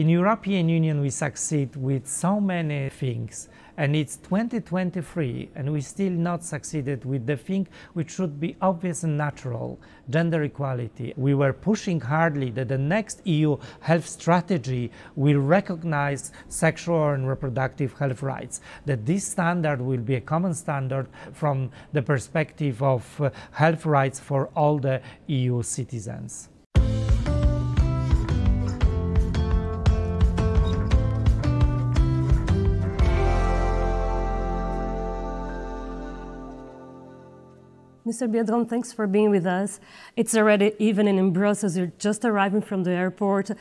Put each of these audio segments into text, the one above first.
In European Union we succeed with so many things, and it's 2023 and we still not succeeded with the thing which should be obvious and natural, gender equality. We were pushing hardly that the next EU health strategy will recognize sexual and reproductive health rights, that this standard will be a common standard from the perspective of health rights for all the EU citizens. Mr. Biedron, thanks for being with us. It's already evening in Brussels. You're just arriving from the airport.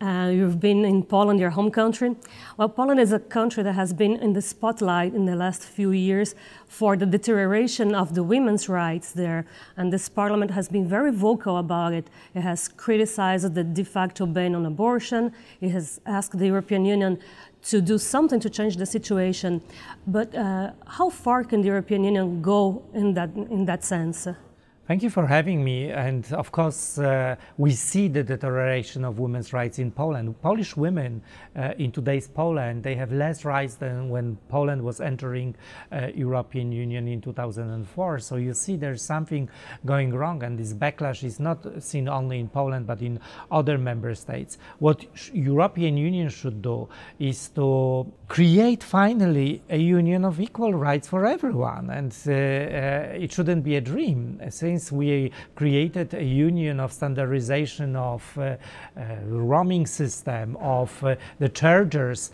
You've been in Poland, your home country. Well, Poland is a country that has been in the spotlight in the last few years for the deterioration of the women's rights there. And this parliament has been very vocal about it. It has criticized the de facto ban on abortion. It has asked the European Union to do something to change the situation. But how far can the European Union go in that sense? Thank you for having me. And of course, we see the deterioration of women's rights in Poland. Polish women in today's Poland, they have less rights than when Poland was entering European Union in 2004. So you see there's something going wrong, and this backlash is not seen only in Poland, but in other member states. What European Union should do is to create finally a union of equal rights for everyone. And it shouldn't be a dream. Since we created a union of standardization of roaming system, of the chargers,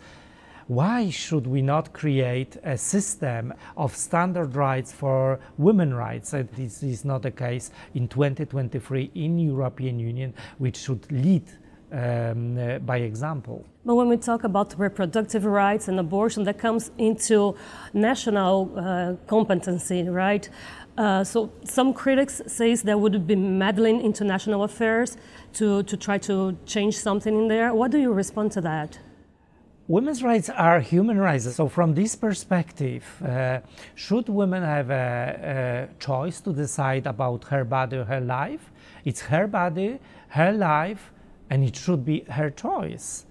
why should we not create a system of standard rights for women's rights? And this is not the case in 2023 in European Union, which should lead by example. But when we talk about reproductive rights and abortion, that comes into national competency, right? So some critics say that would be meddling into national affairs to try to change something in there. What do you respond to that? Women's rights are human rights. So from this perspective, should women have a choice to decide about her body or her life? It's her body, her life, and it should be her choice.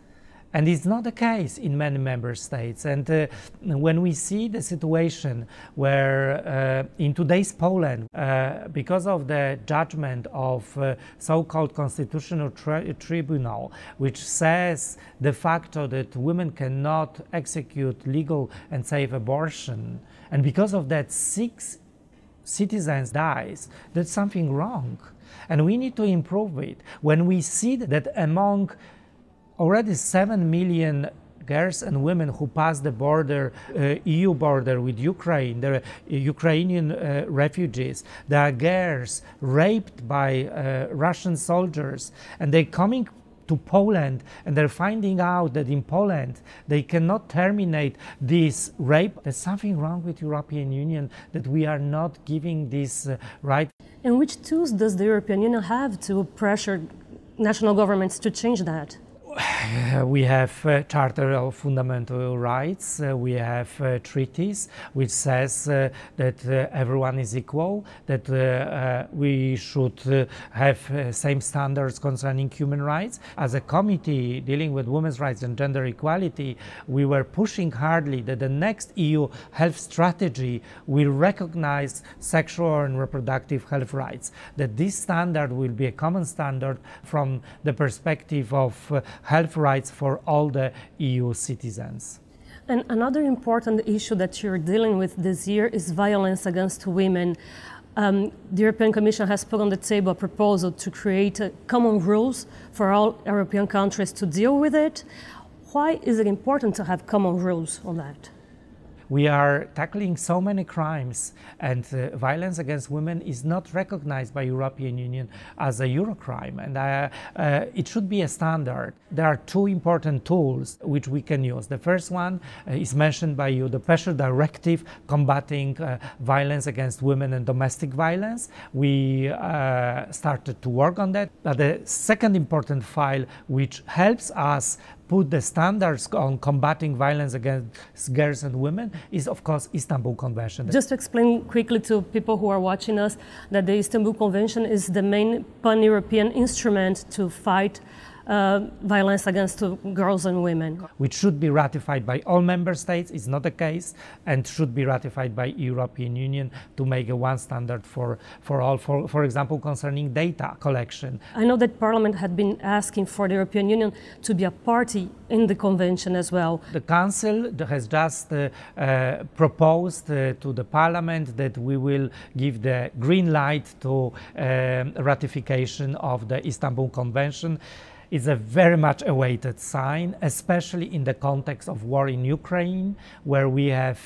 And it's not the case in many member states. And when we see the situation where in today's Poland, because of the judgment of so-called constitutional tribunal, which says de facto that women cannot execute legal and safe abortion, and because of that 6 citizens dies, there's something wrong. And we need to improve it. When we see that among already 7 million girls and women who pass the border, EU border with Ukraine, the Ukrainian refugees, there are girls raped by Russian soldiers, and they're coming to Poland and they're finding out that in Poland they cannot terminate this rape. There's something wrong with European Union that we are not giving this right. And which tools does the European Union have to pressure national governments to change that? We have Charter of Fundamental Rights, we have treaties which says that everyone is equal, that we should have same standards concerning human rights. As a committee dealing with women's rights and gender equality, we were pushing hardly that the next EU health strategy will recognize sexual and reproductive health rights, that this standard will be a common standard from the perspective of health rights for all the EU citizens. And another important issue that you're dealing with this year is violence against women. The European Commission has put on the table a proposal to create common rules for all European countries to deal with it. Why is it important to have common rules on that? We are tackling so many crimes, and violence against women is not recognized by European Union as a Eurocrime, and it should be a standard. There are 2 important tools which we can use. The first one is mentioned by you, the Pressure Directive combating violence against women and domestic violence. We started to work on that. But the second important file which helps us put the standards on combating violence against girls and women is, of course, Istanbul Convention. Just to explain quickly to people who are watching us that the Istanbul Convention is the main pan-European instrument to fight violence against girls and women. Which should be ratified by all member states, is not the case, and should be ratified by European Union to make a one standard for all, for example, concerning data collection. I know that Parliament had been asking for the European Union to be a party in the convention as well. The Council has just proposed to the Parliament that we will give the green light to ratification of the Istanbul Convention. It's a very much awaited sign, especially in the context of war in Ukraine, where we have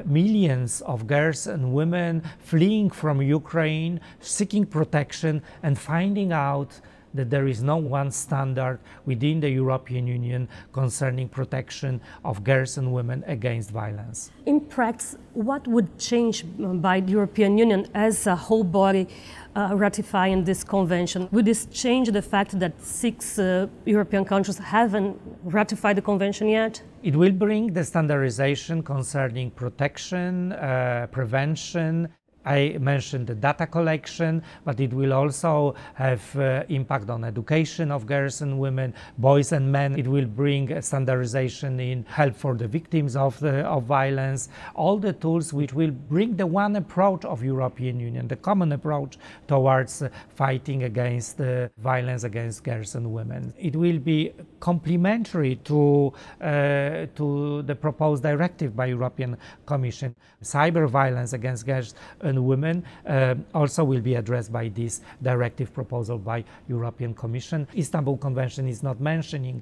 millions of girls and women fleeing from Ukraine, seeking protection and finding out that there is no one standard within the European Union concerning protection of girls and women against violence. In practice, what would change by the European Union as a whole body ratifying this convention? Would this change the fact that 6 European countries haven't ratified the convention yet? It will bring the standardization concerning protection, prevention. I mentioned the data collection, but it will also have impact on education of girls and women, boys and men. It will bring a standardization in help for the victims of violence, all the tools which will bring the one approach of European Union, the common approach towards fighting against violence against girls and women. It will be complementary to the proposed directive by European Commission. Cyber violence against girls and women also will be addressed by this directive proposal by European Commission. Istanbul Convention is not mentioning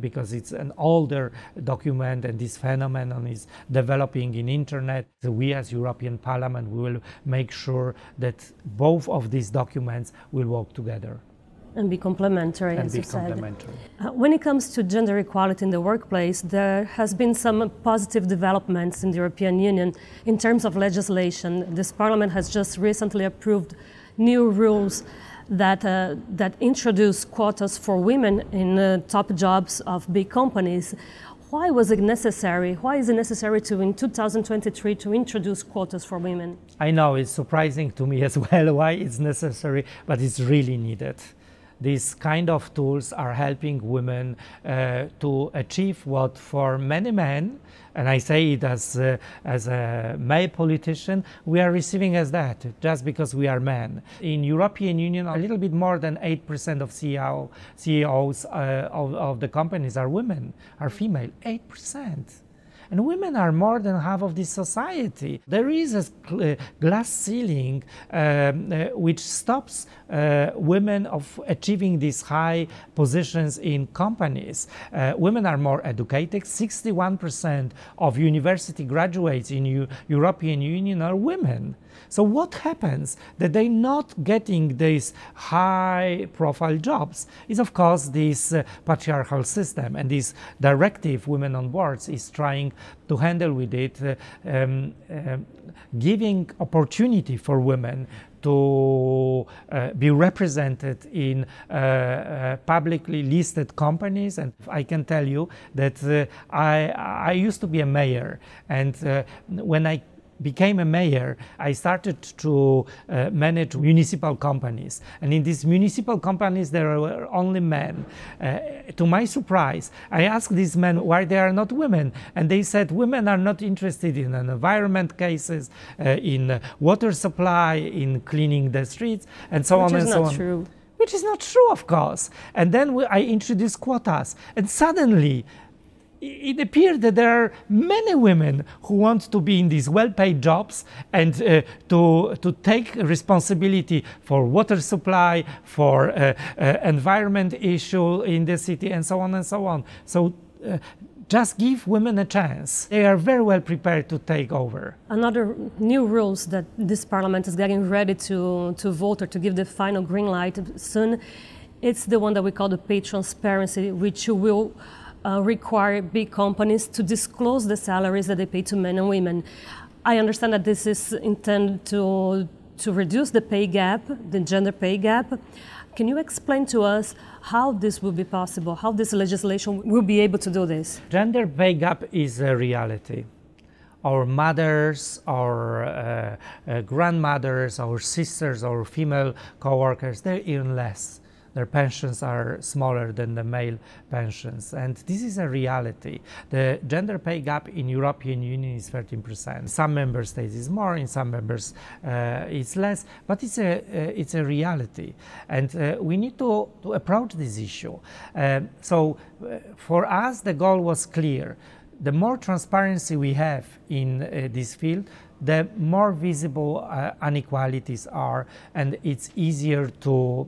because it's an older document and this phenomenon is developing in internet. So we as European Parliament will make sure that both of these documents will work together. And be complementary, and as be you said. complementary. When it comes to gender equality in the workplace, there has been some positive developments in the European Union in terms of legislation. This Parliament has just recently approved new rules that introduce quotas for women in top jobs of big companies. Why was it necessary? Why is it necessary in 2023 to introduce quotas for women? I know it's surprising to me as well why it's necessary, but it's really needed. These kind of tools are helping women to achieve what for many men, and I say it as a male politician, we are receiving as that, just because we are men. In European Union, a little bit more than 8% of CEOs of the companies are women, are female, 8%. And women are more than half of this society. There is a glass ceiling which stops women of achieving these high positions in companies. Women are more educated. 61% of university graduates in European Union are women. So what happens that they're not getting these high-profile jobs is, of course, this patriarchal system, and this directive, Women on Boards, is trying to handle with it, giving opportunity for women to be represented in publicly listed companies. And I can tell you that I used to be a mayor, and when I became a mayor, I started to manage municipal companies. And in these municipal companies, there were only men. To my surprise, I asked these men why they are not women. And they said women are not interested in environment cases, in water supply, in cleaning the streets, and so on and so on. Which is not true. Which is not true, of course. And then I introduced quotas. And suddenly, it appeared that there are many women who want to be in these well-paid jobs and to take responsibility for water supply, for environment issue in the city, and so on and so on. So just give women a chance. They are very well prepared to take over. Another new rules that this Parliament is getting ready to vote or to give the final green light soon, it's the one that we call the pay transparency, which will require big companies to disclose the salaries that they pay to men and women. I understand that this is intended to reduce the pay gap, the gender pay gap. Can you explain to us how this will be possible, how this legislation will be able to do this? Gender pay gap is a reality. Our mothers, our grandmothers, our sisters, our female co-workers, they earn less their pensions are smaller than the male pensions. And this is a reality. The gender pay gap in European Union is 13%. Some member states is more, in some members it's less, but it's a reality. And we need to approach this issue. So for us, the goal was clear. The more transparency we have in this field, the more visible inequalities are, and it's easier to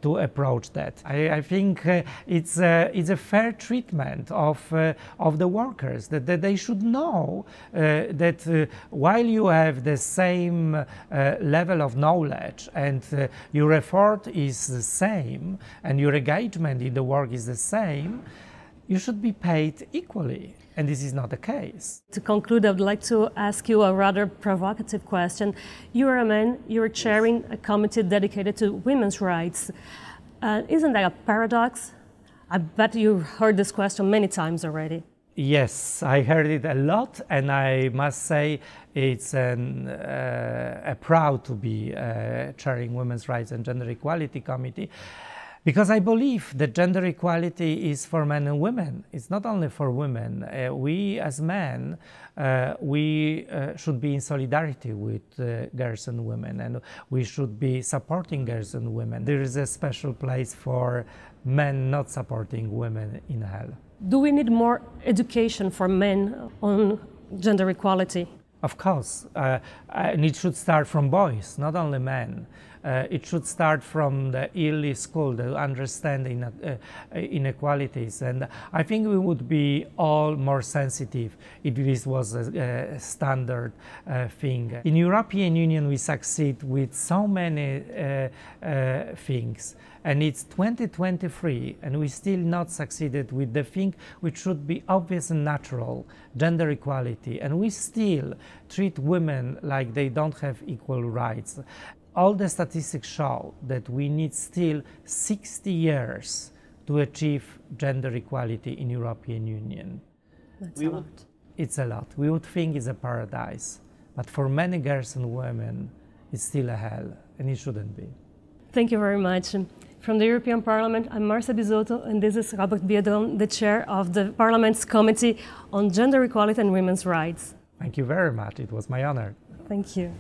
approach that. I think it's a fair treatment of the workers, that they should know that while you have the same level of knowledge and your effort is the same and your engagement in the work is the same, you should be paid equally. And this is not the case. To conclude, I would like to ask you a rather provocative question. You are a man, you are chairing a committee dedicated to women's rights. Isn't that a paradox? I bet you've heard this question many times already. Yes, I heard it a lot, and I must say it's a proud to be chairing Women's Rights and Gender Equality Committee. Because I believe that gender equality is for men and women. It's not only for women. We as men, we should be in solidarity with girls and women, and we should be supporting girls and women. There is a special place for men not supporting women in hell. Do we need more education for men on gender equality? Of course, and it should start from boys, not only men. It should start from the early school, the understanding inequalities, and I think we would be all more sensitive if this was a standard thing. In European Union, we succeed with so many things, and it's 2023, and we still not succeeded with the thing which should be obvious and natural, gender equality, and we still treat women like they don't have equal rights. All the statistics show that we need still 60 years to achieve gender equality in European Union. That's a lot. It's a lot. We would think it's a paradise, but for many girls and women, it's still a hell, and it shouldn't be. Thank you very much. From the European Parliament, I'm Marcia Bisotto, and this is Robert Biedron, the chair of the Parliament's Committee on Gender Equality and Women's Rights. Thank you very much. It was my honor. Thank you.